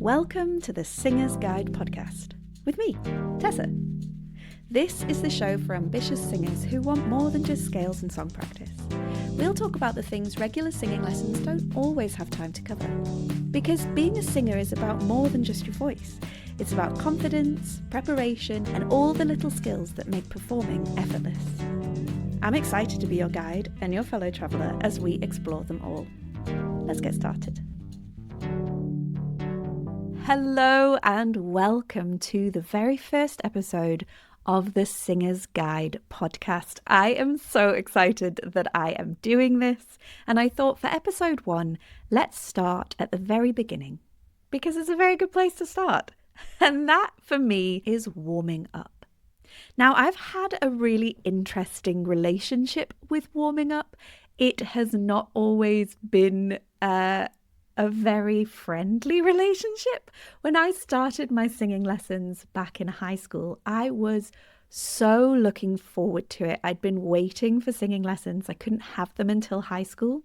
Welcome to the Singer's Guide podcast with me, Tessa. This is the show for ambitious singers who want more than just scales and song practice. We'll talk about the things regular singing lessons don't always have time to cover. Because being a singer is about more than just your voice. It's about confidence, preparation, and all the little skills that make performing effortless. I'm excited to be your guide and your fellow traveller as we explore them all. Let's get started. Hello and welcome to the very first episode of the Singer's Guide podcast. I am so excited that I am doing this, and I thought for episode 1, let's start at the very beginning, because it's a very good place to start. And that, for me, is warming up. Now, I've had a really interesting relationship with warming up. It has not always been a very friendly relationship. When I started my singing lessons back in high school, I was so looking forward to it. I'd been waiting for singing lessons. I couldn't have them until high school.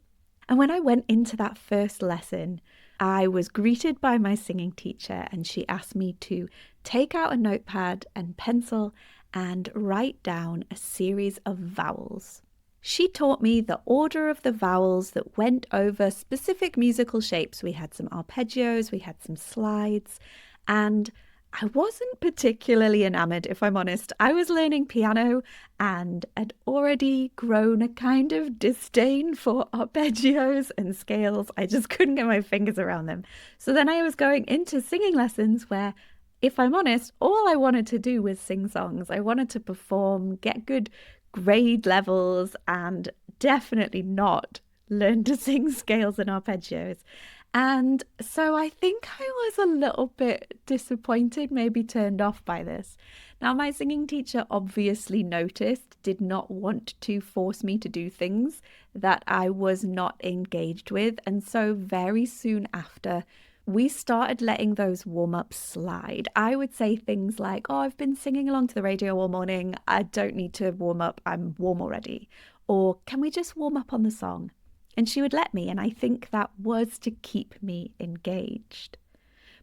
And when I went into that first lesson, I was greeted by my singing teacher, and she asked me to take out a notepad and pencil and write down a series of vowels. She taught me the order of the vowels that went over specific musical shapes. We had some arpeggios, we had some slides, and I wasn't particularly enamored, if I'm honest. I was learning piano and had already grown a kind of disdain for arpeggios and scales. I just couldn't get my fingers around them. So then I was going into singing lessons where, if I'm honest, all I wanted to do was sing songs. I wanted to perform, get good grade levels, and definitely not learn to sing scales and arpeggios. And so I think I was a little bit disappointed, maybe turned off by this. Now, my singing teacher obviously noticed, did not want to force me to do things that I was not engaged with. And so very soon after, we started letting those warm-ups slide. I would say things like, oh, I've been singing along to the radio all morning. I don't need to warm up. I'm warm already. Or can we just warm up on the song? And she would let me. And I think that was to keep me engaged.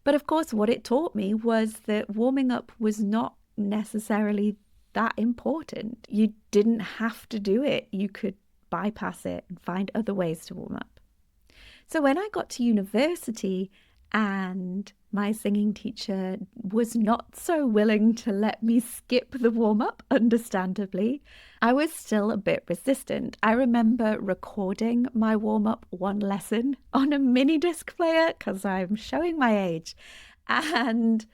But of course, what it taught me was that warming up was not necessarily that important. You didn't have to do it. You could bypass it and find other ways to warm up. So when I got to university, and my singing teacher was not so willing to let me skip the warm-up, understandably, I was still a bit resistant. I remember recording my warm-up one lesson on a mini disc player, because I'm showing my age. And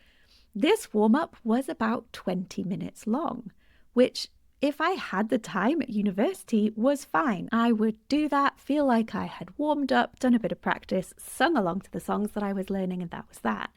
this warm-up was about 20 minutes long, which, if I had the time at university, was fine. I would do that, feel like I had warmed up, done a bit of practice, sung along to the songs that I was learning, and that was that.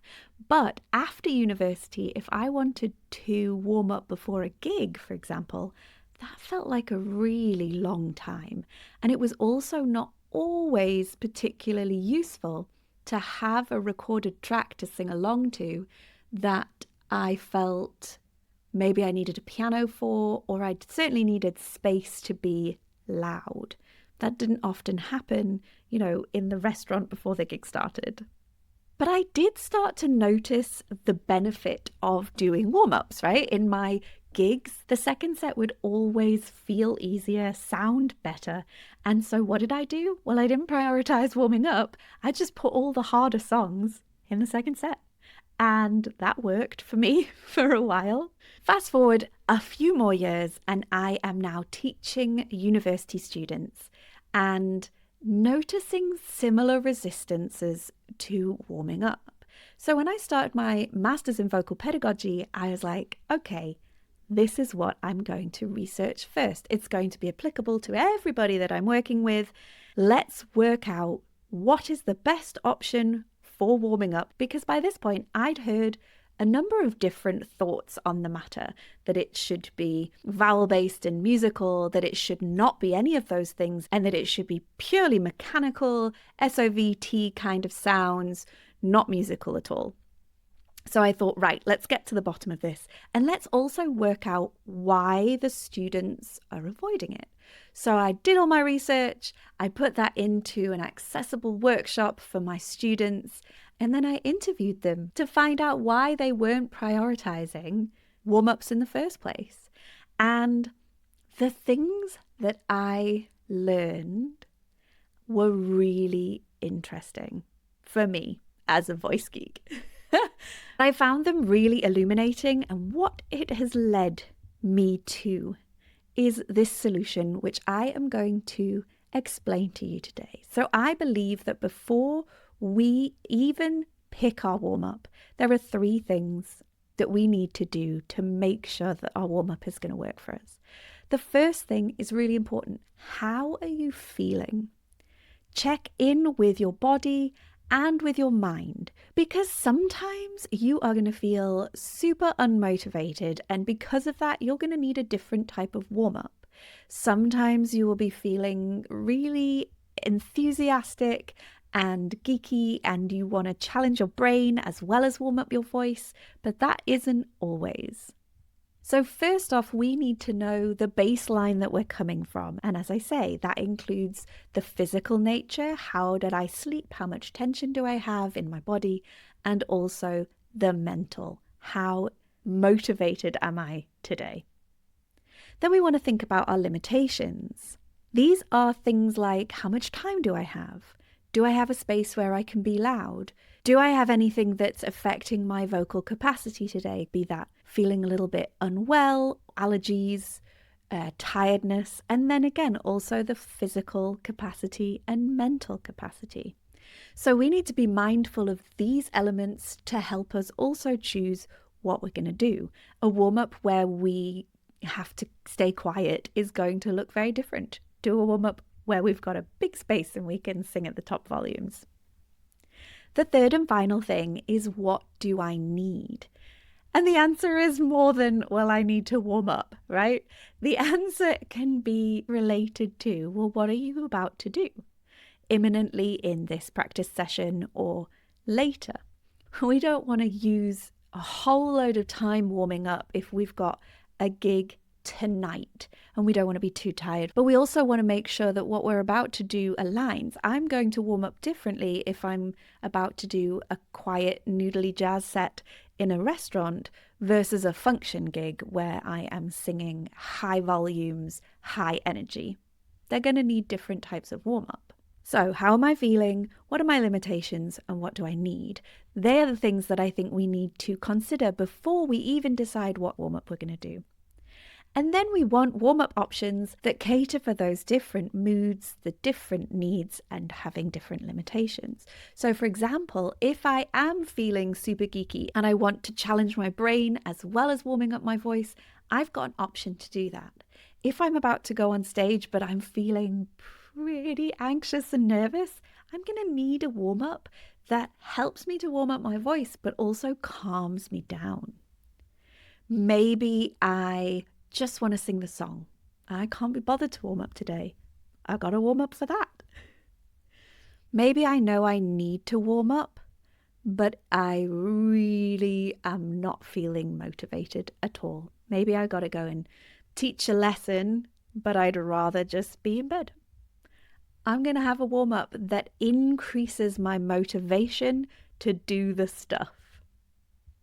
But after university, if I wanted to warm up before a gig, for example, that felt like a really long time. And it was also not always particularly useful to have a recorded track to sing along to that I felt maybe I needed a piano for, or I certainly needed space to be loud. That didn't often happen, in the restaurant before the gig started. But I did start to notice the benefit of doing warm-ups, right? In my gigs, the second set would always feel easier, sound better. And so what did I do? Well, I didn't prioritize warming up. I just put all the harder songs in the second set. And that worked for me for a while. Fast forward a few more years, and I am now teaching university students and noticing similar resistances to warming up. So when I started my master's in vocal pedagogy, I was like, okay, this is what I'm going to research first. It's going to be applicable to everybody that I'm working with. Let's work out what is the best option for warming up, because by this point I'd heard a number of different thoughts on the matter, that it should be vowel-based and musical, that it should not be any of those things, and that it should be purely mechanical, SOVT kind of sounds, not musical at all. So I thought, right, let's get to the bottom of this, and let's also work out why the students are avoiding it. So I did all my research, I put that into an accessible workshop for my students, And then I interviewed them to find out why they weren't prioritizing warm-ups in the first place. And the things that I learned were really interesting for me as a voice geek. I found them really illuminating, and what it has led me to is this solution, which I am going to explain to you today. So I believe that before we even pick our warm-up, there are 3 things that we need to do to make sure that our warm-up is going to work for us. The first thing is really important. How are you feeling? Check in with your body and with your mind, because sometimes you are going to feel super unmotivated, and because of that, you're going to need a different type of warm-up. Sometimes you will be feeling really enthusiastic and geeky, and you want to challenge your brain as well as warm up your voice, but that isn't always. So first off, we need to know the baseline that we're coming from. And as I say, that includes the physical nature. How did I sleep? How much tension do I have in my body? And also the mental. How motivated am I today? Then we want to think about our limitations. These are things like, how much time do I have? Do I have a space where I can be loud? Do I have anything that's affecting my vocal capacity today? Be that feeling a little bit unwell, allergies, tiredness, and then again, also the physical capacity and mental capacity. So we need to be mindful of these elements to help us also choose what we're going to do. A warm-up where we have to stay quiet is going to look very different to a warm-up where we've got a big space and we can sing at the top volumes. The third and final thing is, what do I need? And the answer is more than, well, I need to warm up, right? The answer can be related to, well, what are you about to do? Imminently in this practice session or later. We don't want to use a whole load of time warming up if we've got a gig tonight and we don't want to be too tired, but we also want to make sure that what we're about to do aligns. I'm going to warm up differently if I'm about to do a quiet noodly jazz set in a restaurant versus a function gig where I am singing high volumes, high energy. They're going to need different types of warm up. So how am I feeling? What are my limitations? And what do I need? They're the things that I think we need to consider before we even decide what warm up we're going to do. And then we want warm-up options that cater for those different moods, the different needs, and having different limitations. So for example, if I am feeling super geeky and I want to challenge my brain as well as warming up my voice, I've got an option to do that. If I'm about to go on stage but I'm feeling pretty anxious and nervous, I'm going to need a warm-up that helps me to warm up my voice but also calms me down. Maybe I just want to sing the song. I can't be bothered to warm up today. I got to warm up for that. Maybe I know I need to warm up, but I really am not feeling motivated at all. Maybe I got to go and teach a lesson, but I'd rather just be in bed. I'm going to have a warm up that increases my motivation to do the stuff.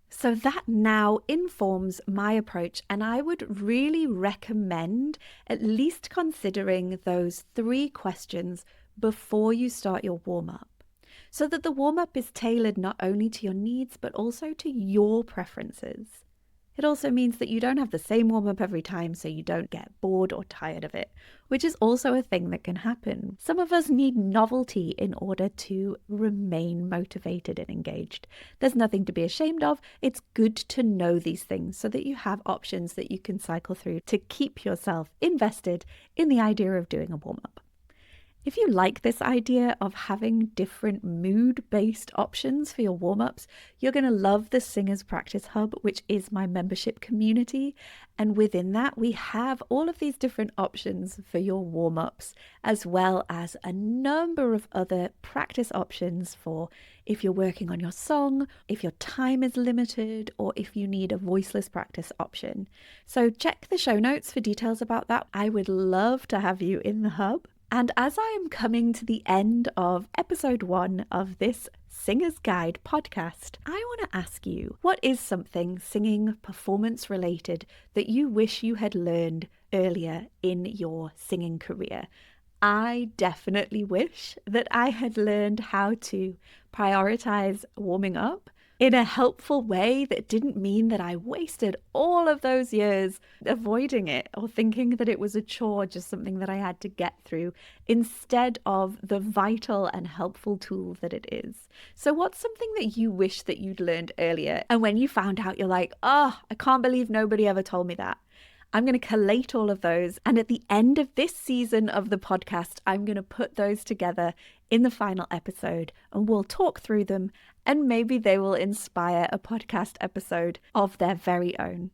So that now informs my approach, and I would really recommend at least considering those 3 questions before you start your warm-up, so that the warm-up is tailored not only to your needs but also to your preferences. It also means that you don't have the same warm-up every time, so you don't get bored or tired of it, which is also a thing that can happen. Some of us need novelty in order to remain motivated and engaged. There's nothing to be ashamed of. It's good to know these things so that you have options that you can cycle through to keep yourself invested in the idea of doing a warm-up. If you like this idea of having different mood-based options for your warm-ups, you're going to love the Singers Practice Hub, which is my membership community. And within that, we have all of these different options for your warm-ups, as well as a number of other practice options for if you're working on your song, if your time is limited, or if you need a voiceless practice option. So check the show notes for details about that. I would love to have you in the hub. And as I am coming to the end of episode 1 of this Singer's Guide podcast, I want to ask you, what is something singing performance related that you wish you had learned earlier in your singing career? I definitely wish that I had learned how to prioritize warming up in a helpful way that didn't mean that I wasted all of those years avoiding it or thinking that it was a chore, just something that I had to get through, instead of the vital and helpful tool that it is. So what's something that you wish that you'd learned earlier? And when you found out, you're like, oh, I can't believe nobody ever told me that. I'm going to collate all of those. And at the end of this season of the podcast, I'm going to put those together in the final episode and we'll talk through them, and maybe they will inspire a podcast episode of their very own.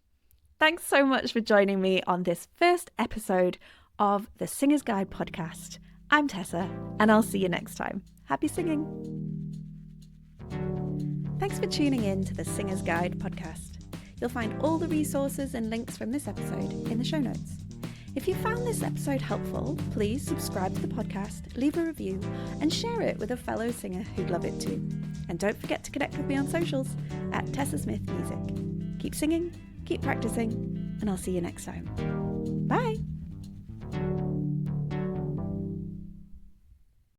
Thanks so much for joining me on this first episode of the Singer's Guide podcast. I'm Tessa, and I'll see you next time. Happy singing. Thanks for tuning in to the Singer's Guide podcast. You'll find all the resources and links from this episode in the show notes. If you found this episode helpful, please subscribe to the podcast, leave a review, and share it with a fellow singer who'd love it too. And don't forget to connect with me on socials at Tessa Smith Music. Keep singing, keep practicing, and I'll see you next time. Bye!